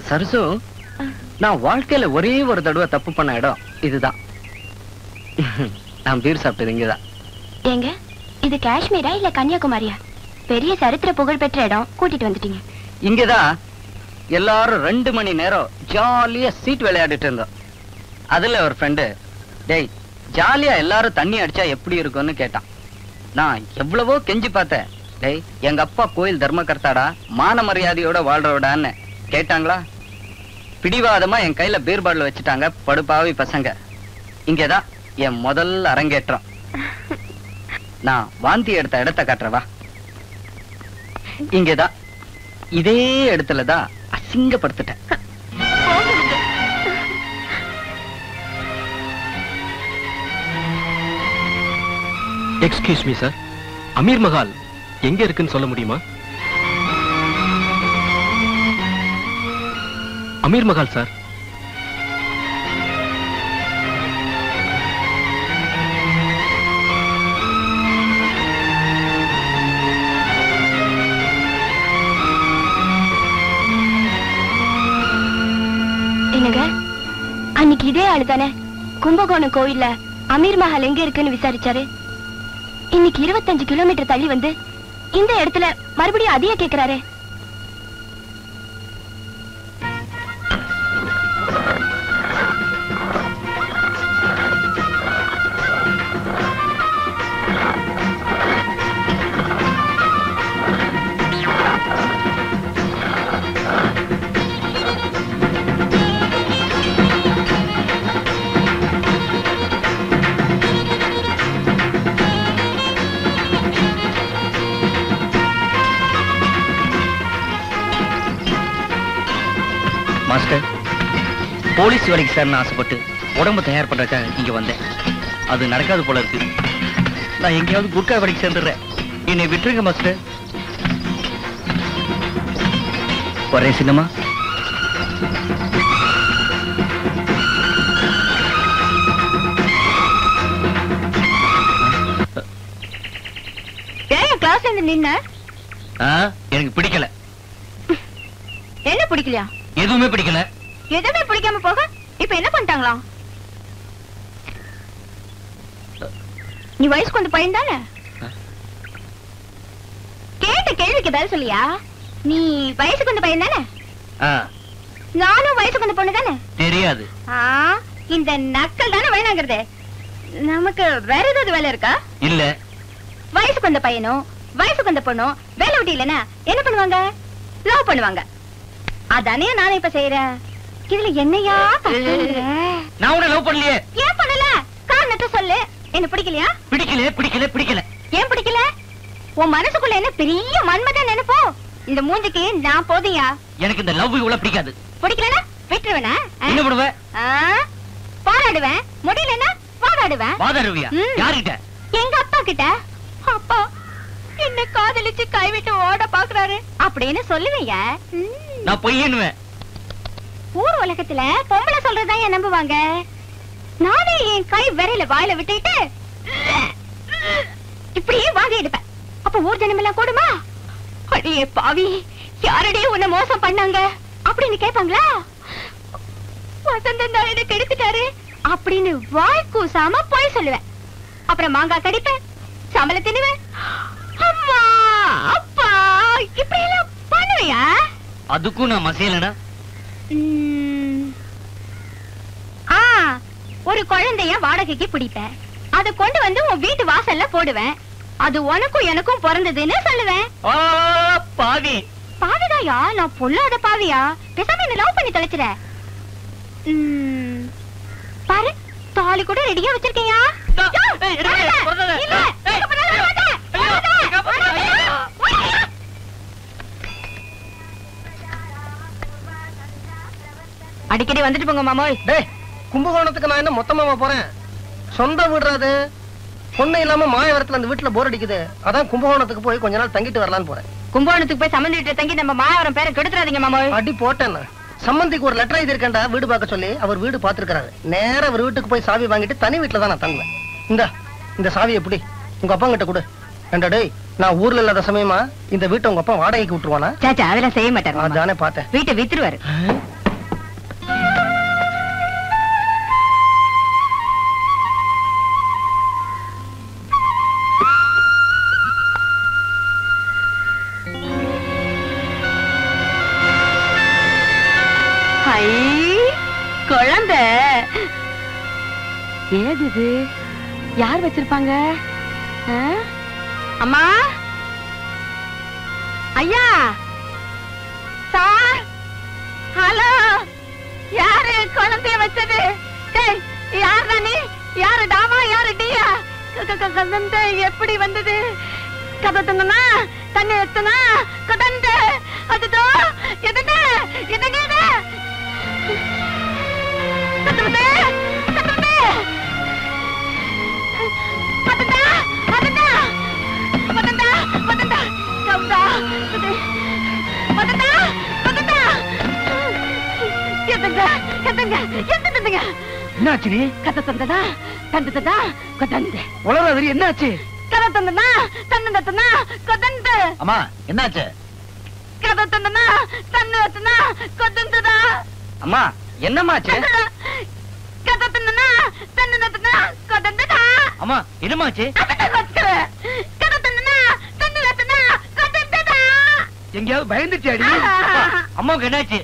சரசு, நான் வாழ்க்கையில ஒரே ஒரு தடவை தப்பு பண்ண இடம் இதுதான். நான் பீர் சாப்பிட்டது இங்கதான். ஏங்க, இது காஷ்மீரா இல்ல கன்னியாகுமரியா? பெரிய சரித்திர புகழ் பெற்ற இடம், கூட்டிட்டு வந்துட்டீங்க. இங்கதான் எல்லாரும் 2 மணி நேரம் ஜாலியா சீட் விளையாடிட்டு இருந்தோம். அதுல ஒரு ஃப்ரெண்டு, டேய் ஜாலியா எல்லாரும் தண்ணி அடிச்சா எப்படி இருக்கும்னு கேட்டான். நான் எவ்வளவோ கெஞ்சி பார்த்தேன். டேய், எங்க அப்பா கோயில் தர்மகர்த்தாடா, மான மரியாதையோட வாழ்றோடான்னு கேட்டாங்களா? பிடிவாதமா என் கையில பீர் பாட்டில் வச்சுட்டாங்க படுபாவி பசங்க. இங்கதான் என் முதல் அரங்கேற்றம். நான் வாந்தி எடுத்த இடத்த காட்டுறவா. இங்கதான் இதே இடத்துலதான் அசிங்கப்படுத்திட்டேன். Excuse me sir, Amir Mahal எங்க இருக்குன்னு சொல்ல முடியுமா? அமீர் மஹால் சார். என்னங்க, அன்னைக்கு இதே ஆளு தானே கும்பகோணம் கோயில்ல அமீர் மஹால் எங்க இருக்குன்னு விசாரிச்சாரு? இன்னைக்கு 25 கிலோமீட்டர் தள்ளி வந்து இந்த இடத்துல மறுபடியும் அதையே கேக்குறாரு. மாஸ்டர், போலீஸ் வேலைக்கு சார் ஆசைப்பட்டு உடம்பு தயார் பண்றதுக்காக இங்க வந்தேன். அது நடக்காது போல இருக்கு. நான் எங்கேயாவது குட்கா வேலைக்கு சேர்ந்துடுறேன். என்னை விட்டுருங்க மாஸ்டர். ஒரே சின்னமா. கிளாஸ் நின்ன எனக்கு பிடிக்கல. என்ன பிடிக்கலையா? எதுவுமே பிடிக்கல. எதுவுமே பிடிக்காம போக இப்ப என்ன பண்ணிட்டாங்களா? நீ வயசுக்கு வந்து பையன் தானே? கேட்ட கேள்விக்கு பதில் சொல்லியா? நீ வயசுக்கு வந்து பையன் தானே? நானும் வயசுக்கு வந்து பொண்ணு தானே? தெரியாது. இந்த நக்கல் தானே வேணாங்கிறது. நமக்கு வேற ஏதாவது வேலை இருக்கா? இல்ல. வயசுக்கு வந்த பையனும் வயசுக்கு வந்த பொண்ணும் வேலை விட்டு இல்லைன்னா என்ன பண்ணுவாங்க? லவ் பண்ணுவாங்க. அதானே நானே இப்ப செய்யறேன். இதுல என்னையா நான் உன்னை லவ் பண்ணலையே. ஏன் பண்ணல? காரணத்தை சொல்லு. என்ன பிடிக்கலையா? பிடிக்கல பிடிக்கல பிடிக்கல. ஏன் பிடிக்கல? உன் மனசுக்குள்ள என்ன பெரிய மன்மதன் நினைப்போ? இந்த மூஞ்சிக்கு நான் போதியா? எனக்கு இந்த லவ் இவ்வளவு பிடிக்காது. பிடிக்கலனா விட்டுருவேனா? என்ன பண்ணுவ? பாராடுவேன். முடியலன்னா வாடாடுவேன். வாதாடுவியா? யார்கிட்ட? எங்க அப்பா கிட்ட. அப்பா என்ன காதலிச்சு கைவிட்டு ஓட பாக்குறாரு அப்படின்னு சொல்லுவீங்க. நான் பொய்யன்னுவேன். ஊர் உலகத்துல பொம்பளை சொல்றதான் ஏன் நம்புவாங்க? நானே என் கை விரல வாயில விட்டுட்டு இப்படியே வாங்கி எடுப்பேன். அப்ப ஊர் ஜனம் எல்லாம் கூடுமா? அடியே பாவி, யாரடியே உன்னை மோசம் பண்ணாங்க அப்படின்னு கேட்பாங்களா? வசந்தன் தான் எனக்கு எடுத்துட்டாரு அப்படின்னு வாய் கூசாம போய் சொல்லுவேன். அப்புறம் மாங்காய் கடிப்பேன், சம்பளம் தின்னுவேன். அம்மா அப்பா இப்படி எல்லாம் பண்ணுவியா? அதுக்கும் நான் மசையலனா? ஒரு குழந்தைய வாடகைக்கு பிடிப்பேன். அதை கொண்டு வந்து உன் வீட்டு வாசல்ல போடுவேன். அது உனக்கும் எனக்கும் பிறந்ததுன்னு சொல்லுவேன். பாவி. பாவிதாயா? நான் பொல்லாத பாவியா? பேசாம என்ன லவ் பண்ணி தொலைச்சிர. பாரு, தாலி கூட ரெடியா வச்சிருக்கீங்க. அடிக்கடி வந்துட்டு போங்க மாமோய். கும்பகோணத்துக்கு நான் என்ன மொத்தமா போறேன்? சொந்த வீடுறாது. பொண்ணு இல்லாம மாயவரத்துல அந்த வீட்டுல போர் அடிக்குது. அதான் கும்பகோணத்துக்கு போய் கொஞ்ச நாள் தங்கிட்டு வரலான்னு போறேன். கும்பகோணத்துக்கு போய் சம்பந்தி வீட்டுல தங்கி நம்ம மாயவரம் பேரை கெடுத்துறாதீங்க மாமோய். அடி போட்டேன். சம்பந்திக்கு ஒரு லெட்டர் எழுதி இருக்கேன்டா, வீடு பார்க்க சொல்லி. அவர் வீடு பாத்துருக்காரு. நேரா அவர் வீட்டுக்கு போய் சாவி வாங்கிட்டு தனி வீட்டுல தான் நான் தங்குவேன். இந்த சாவி எப்படி உங்க அப்பா கிட்ட கொடு. ஏண்டா டேய், நான் ஊர்ல இல்லாத சமயமா இந்த வீட்டை உங்க அப்பா வாடகைக்கு விட்டுருவானா? சாச்சா அதெல்லாம் செய்ய மாட்டாரு. அதானே பார்த்தேன். வீட்டை வித்துருவாரு. குழந்தை ஏது இது? யார் வச்சிருப்பாங்க? அம்மா, ஐயா, சார், ஹலோ, யாரு குழந்தைய வச்சது? யார் நீ? யாரு டாமா? யாரு டியா? குழந்தை எப்படி வந்தது? கதை தந்தனா, தண்ணி எத்தனா, குழந்தை அதுதோ எதுங்க எதுங்க என்னாச்சு? கதை தந்ததா தந்ததா கொதந்து உலகாதிரி என்னாச்சு? கதை தந்தனா தந்தனா கொதந்து. அம்மா என்னாச்சு? கதை தந்தனா தந்தனா கொதந்துதா. அம்மா என்னமாச்சு? கதை தந்தனா தந்தனா கொதந்துதா. அம்மா என்னமாச்சு? கதை தந்தனா தந்தனா கொதந்துதா. எங்கயாவது பயந்துச்சாடி? அம்மாவுக்கு என்னாச்சு?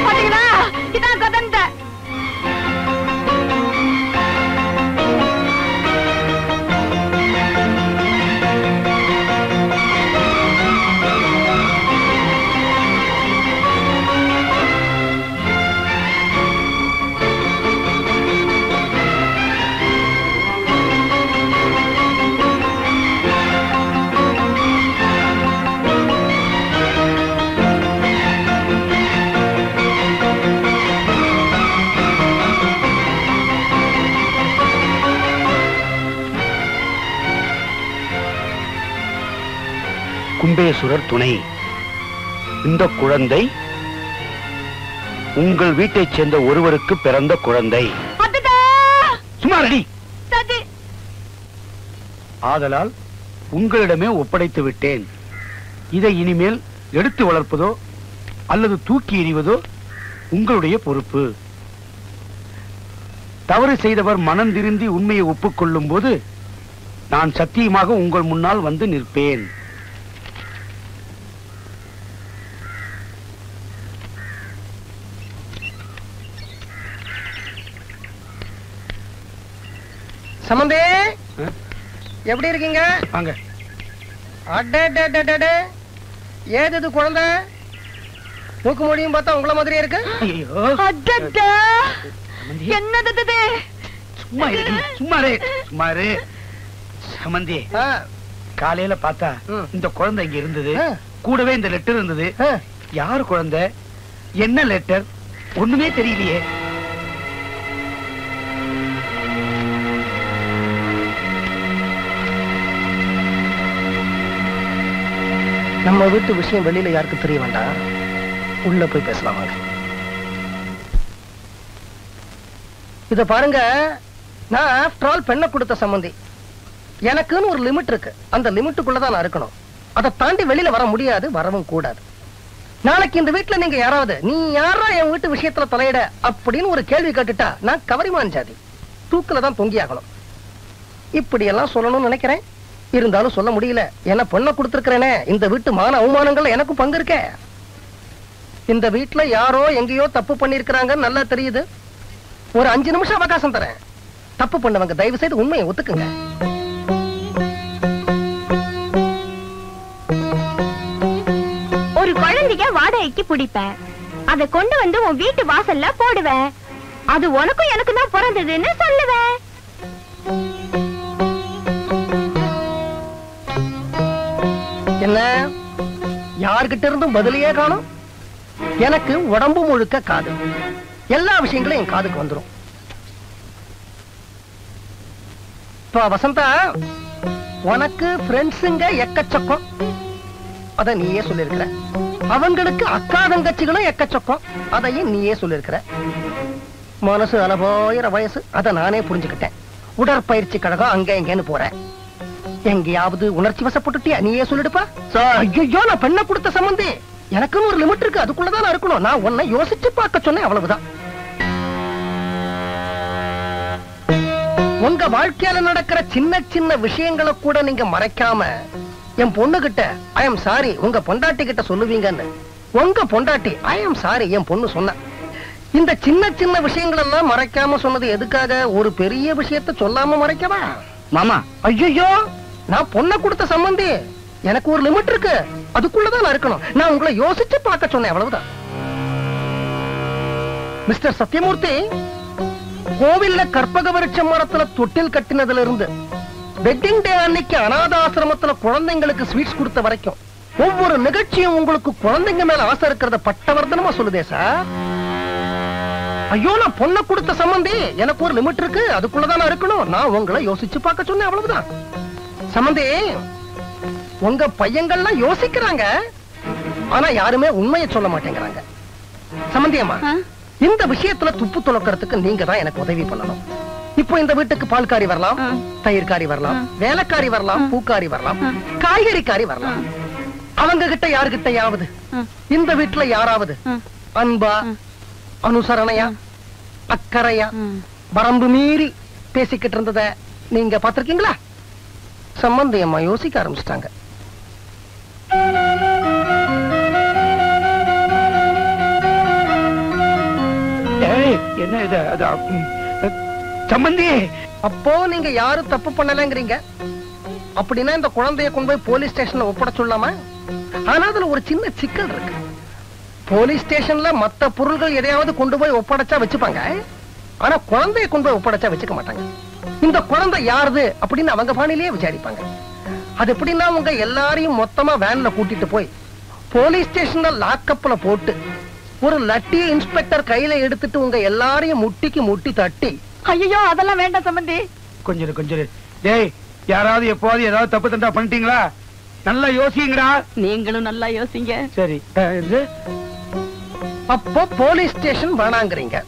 பாத்தீங்களா? இதான் கொதந்த. கும்பேஸ்வரர் துணை. இந்த குழந்தை உங்கள் வீட்டைச் சேர்ந்த ஒருவருக்கு பிறந்த குழந்தை. சுமாரடி. ஆதலால் உங்களிடமே ஒப்படைத்து விட்டேன். இதை இனிமேல் எடுத்து வளர்ப்பதோ அல்லது தூக்கி எறிவதோ உங்களுடைய பொறுப்பு. தவறு செய்தவர் மனம் திருந்தி உண்மையை ஒப்புக்கொள்ளும் போது நான் சத்தியமாக உங்கள் முன்னால் வந்து நிற்பேன். சம்பந்தே, எப்படி இருக்கீங்க? வாங்க. ஏது இது குழந்தை? மூக்கு மொழியும் பார்த்தா உங்கள மாதிரியே இருக்கு. என்னது? சும்மாரு சம்பந்தி. காலையில பார்த்தா இந்த குழந்தை இங்க இருந்தது. கூடவே இந்த லெட்டர் இருந்தது. யாரு குழந்தை? என்ன லெட்டர்? ஒண்ணுமே தெரியலையே. நம்ம வீட்டு விஷயம் வெளியில யாருக்கு தெரிய வேண்டாம். உள்ள போய் பேசலாம். இத பாருங்க, நான் ஆஃப்டர் ஆல் பெண்ணை கொடுத்த சம்பந்தி. எனக்குன்னு ஒரு லிமிட் இருக்கு. அந்த லிமிட்டுக்குள்ளதான் நான் இருக்கணும். அதை தாண்டி வெளியில வர முடியாது, வரவும் கூடாது. நாளைக்கு இந்த வீட்டுல நீங்க யாராவது நீ யாரா என் வீட்டு விஷயத்துல தலையிட அப்படின்னு ஒரு கேள்வி கேட்டுட்டா நான் கவரிமான் ஜாதி, தூக்குல தான் தொங்கி ஆகணும். இப்படி எல்லாம் சொல்லணும்னு நினைக்கிறேன். இருந்தாலும் சொல்ல முடியல. என்ன பொண்ணை கொடுத்திருக்கிறேனே, இந்த வீட்டு மான அவமானங்கள் எனக்கும் பங்கு இருக்க. இந்த வீட்டுல யாரோ எங்கேயோ தப்பு பண்ணிருக்கிறாங்கன்னு நல்லா தெரியுது. ஒரு 5 நிமிஷம் அவகாசம் தரேன். தப்பு பண்ணவங்க தயவு செய்து உண்மையை ஒத்துக்குங்க. ஒரு குழந்தைய வாடகைக்கு பிடிப்பேன். அதை கொண்டு வந்து உன் வீட்டு வாசல்ல போடுவேன். அது உனக்கும் எனக்கு தான் பிறந்ததுன்னு சொல்லுவேன். என்ன யார்கிட்ட இருந்தும் பதிலையே காணும். எனக்கு உடம்பு முழுக்க காது. எல்லா விஷயங்களும் என் காதுக்கு வந்துடும். வசந்தா, உனக்கு ஃப்ரெண்ட்ஸுங்க எக்கச்சக்கம். அத நீயே சொல்லிருக்கிற. அவங்களுக்கு அக்கா தங்கச்சிகளும் எக்கச்சக்கம். அதையும் நீயே சொல்லிருக்கிற. மனசு அலபோயிர வயசு, அத நானே புரிஞ்சுக்கிட்டேன். உடற்பயிற்சி கழகம் அங்க எங்கன்னு போறேன். எங்கேயாவது உணர்ச்சி வசப்பட்டுட்டியா? நீயே சொல்லிடுப்பா. ஐயோ, நான் பெண்ணை கொடுத்த சம்பந்தி, எனக்குன்னு ஒரு லிமிட் இருக்கு, அதுக்குள்ளதான் நான் இருக்கணும். நான் உன்னை யோசிச்சு பார்க்க சொன்னேன், அவ்வளவுதான். உங்க வாழ்க்கையில நடக்கிற சின்ன சின்ன விஷயங்களை கூட நீங்க மறைக்காம என் பொண்ணு கிட்ட ஐ எம் சாரி உங்க பொண்டாட்டி கிட்ட சொல்லுவீங்கன்னு. உங்க பொண்டாட்டி ஐ எம் சாரி என் பொண்ணு சொன்ன. இந்த சின்ன சின்ன விஷயங்கள் எல்லாம் மறைக்காம சொன்னது எதுக்காக? ஒரு பெரிய விஷயத்தை சொல்லாம மறைக்கவா? மாமா, ஐயோ, நான் பொண்ணை கொடுத்த சம்பந்தி, எனக்கு ஒரு லிமிட் இருக்கு, அதுக்குள்ளதான் நான் இருக்கணும். நான் உங்களை யோசிச்சு பார்க்க சொன்னேன், அவ்வளவுதான். மிஸ்டர் சத்யமூர்த்தி, கோவில்ல கற்பக விருட்ச மரத்துல தொட்டில் கட்டினதுல இருந்து வெட்டிங் டே அன்னைக்கு அனாதாசிரமத்துல குழந்தைங்களுக்கு ஸ்வீட்ஸ் கொடுத்த வரைக்கும் ஒவ்வொரு நிகழ்ச்சியும் உங்களுக்கு குழந்தைங்க மேல ஆசை இருக்கிறத பட்டவர்த்தனமா சொல்லுதே சார். ஐயோ, நான் பொண்ணை கொடுத்த சம்பந்தி, எனக்கு ஒரு லிமிட் இருக்கு, அதுக்குள்ளதான் நான் இருக்கணும். நான் உங்களை யோசிச்சு பார்க்க சொன்னேன், அவ்வளவுதான். சம்பந்தி, உங்க பையங்கள்லாம் யோசிக்கிறாங்க, ஆனா யாருமே உண்மையை சொல்ல மாட்டேங்கிறாங்க. சம்பந்தியம்மா, இந்த விஷயத்துல துப்பு துளக்கிறதுக்கு நீங்க தான் எனக்கு உதவி பண்ணணும். இப்போ இந்த வீட்டுக்கு பால்காரி வரலாம், தயிர்காரி வரலாம், வேலைக்காரி வரலாம், பூக்காரி வரலாம், காய்கறிக்காரி வரலாம். அவங்க கிட்ட யாருகிட்டயாவது இந்த வீட்டுல யாராவது அன்பா, அனுசரணையா, அக்கறையா, வரம்பு மீறி பேசிக்கிட்டு இருந்தத நீங்க பாத்திருக்கீங்களா? சம்பந்தியம்மா யோசிக்க ஆரம்பிச்சிட்டாங்க. என்ன இது? சம்பந்தி, அப்போ நீங்க யாரும் தப்பு பண்ணலங்கிறீங்க. அப்படின்னா இந்த குழந்தைய கொண்டு போய் போலீஸ் ஸ்டேஷன்ல ஒப்பட சொல்லாமா? ஆனா அதுல ஒரு சின்ன சிக்கல் இருக்கு. போலீஸ் ஸ்டேஷன்ல மத்த பொருள்கள் எதையாவது கொண்டு போய் ஒப்படைச்சா வச்சுப்பாங்க, ஆனா குழந்தைய கொண்டு போய் ஒப்படைச்சா வச்சுக்க மாட்டாங்க. இந்த குழந்தை யாருது அப்படின்னு அவங்க பாணிலேயே விசாரிப்பாங்க. அது எப்படின்னா உங்க எல்லாரையும் மொத்தமா வேன்ல கூட்டிட்டு போய் போலீஸ் ஸ்டேஷன்ல லாக்கப்ல போட்டு ஒரு லட்டிய இன்ஸ்பெக்டர் கையில எடுத்துட்டு உங்க எல்லாரையும் முட்டிக்கு முட்டி தட்டி. ஐயோ, அதெல்லாம் வேண்டாம் சம்பந்தி. கொஞ்சம் டேய், யாராவது எப்போது ஏதாவது தப்பு தண்டா பண்ணிட்டீங்களா? நல்லா யோசிங்கடா. நீங்களும் நல்லா யோசிங்க. சரி, அப்போ போலீஸ் ஸ்டேஷன் வேணாங்கிறீங்க.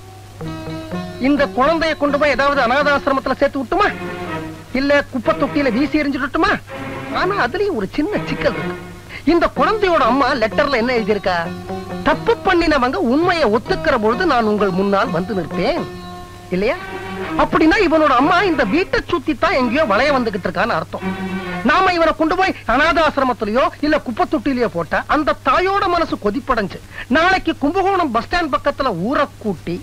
இந்த குழந்தைய கொண்டு போய் ஏதாவது அனாதாசிரமத்துல சேர்த்து விட்டுமா, இல்ல குப்பை தொட்டியில வீசி எறிஞ்சுட்டுமா? ஆனா அதுலயும் ஒரு சின்ன சிக்கல் இருக்கு. இந்த குழந்தையோட அம்மா லெட்டர்ல என்ன எழுதியிருக்கா? தப்பு பண்ணினவங்க உண்மையை ஒத்துக்கிற பொழுது நான் உங்கள் முன்னால் வந்து நிற்பேன், இல்லையா? அப்படின்னா இவனோட அம்மா இந்த வீட்டை சுத்தி தான் எங்கேயோ வளைய வந்துகிட்டு இருக்கான்னு அர்த்தம். நாம இவனை கொண்டு போய் அனாதாசிரமத்திலயோ இல்ல குப்பை தொட்டிலேயோ போட்டா அந்த தாயோட மனசு கொதிப்படைஞ்சு நாளைக்கு கும்பகோணம் பஸ் ஸ்டாண்ட் பக்கத்துல ஊரை கூட்டி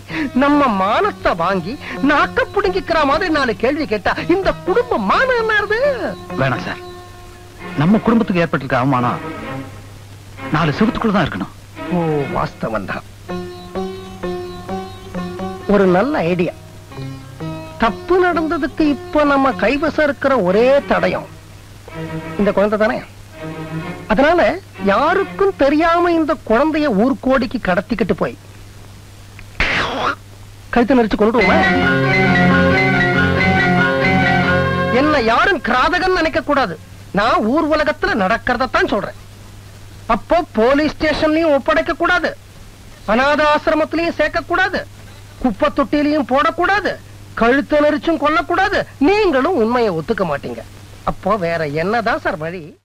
நம்ம மானத்தை வாங்கி நாக்க புடுங்கிக்கிற மாதிரி 4 கேள்வி கேட்டா இந்த குடும்பம் மானம் என்ன? வேணாம் சார், நம்ம குடும்பத்துக்கு ஏற்பட்டிருக்க அவமானம் 4 செவத்துக்குள்ளதான் இருக்கணும். ஓ, வாஸ்தவம் தான். ஒரு நல்ல ஐடியா. தப்பு நடந்ததுக்கு இப்ப நம்ம கைவசம் இருக்கிற ஒரே தடயம் இந்த குழந்தை தானே. அதனால யாருக்கும் தெரியாம இந்த குழந்தைய ஊர்கோடிக்கு கடத்திக்கிட்டு போய் கழுத்து நெரிச்சு கொண்டுருவோமா? என்ன யாரும் கிராதகன் நினைக்க கூடாது. நான் ஊர் உலகத்துல நடக்கிறதான் சொல்றேன். அப்போ போலீஸ் ஸ்டேஷன்லயும் ஒப்படைக்க கூடாது, அனாதாசிரமத்திலையும் சேர்க்க கூடாது, குப்பை தொட்டிலையும் போடக்கூடாது, கழுத்து நெரிச்சும் கொல்லக்கூடாது. நீங்களும் உண்மையை ஒத்துக்க மாட்டீங்க. அப்போ வேற என்னதான் சார் வழி?